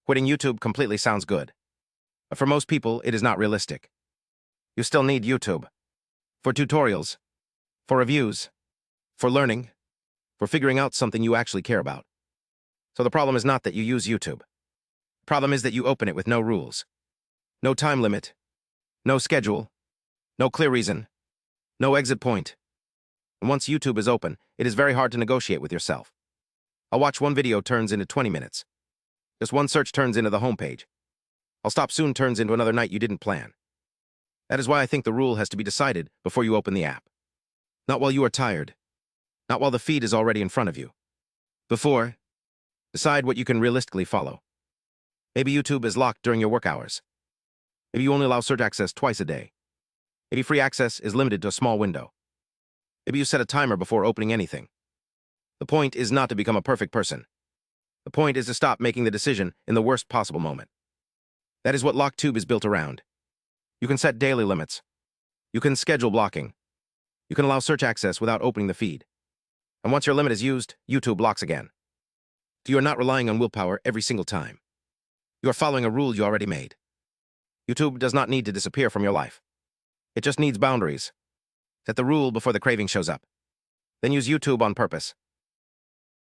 Quitting YouTube completely sounds good. But for most people, it is not realistic. You still need YouTube. For tutorials, for reviews, for learning, for figuring out something you actually care about. So the problem is not that you use YouTube. The problem is that you open it with no rules. No time limit. No schedule. No clear reason. No exit point. And once YouTube is open, it is very hard to negotiate with yourself. I'll watch one video turns into 20 minutes. Just one search turns into the homepage. I'll stop soon turns into another night you didn't plan. That is why I think the rule has to be decided before you open the app. Not while you are tired. Not while the feed is already in front of you. Before, decide what you can realistically follow. Maybe YouTube is locked during your work hours. Maybe you only allow search access twice a day. Maybe free access is limited to a small window. Maybe you set a timer before opening anything. The point is not to become a perfect person. The point is to stop making the decision in the worst possible moment. That is what LockTube is built around. You can set daily limits. You can schedule blocking. You can allow search access without opening the feed. And once your limit is used, YouTube blocks again. You are not relying on willpower every single time. You are following a rule you already made. YouTube does not need to disappear from your life. It just needs boundaries. Set the rule before the craving shows up. Then use YouTube on purpose.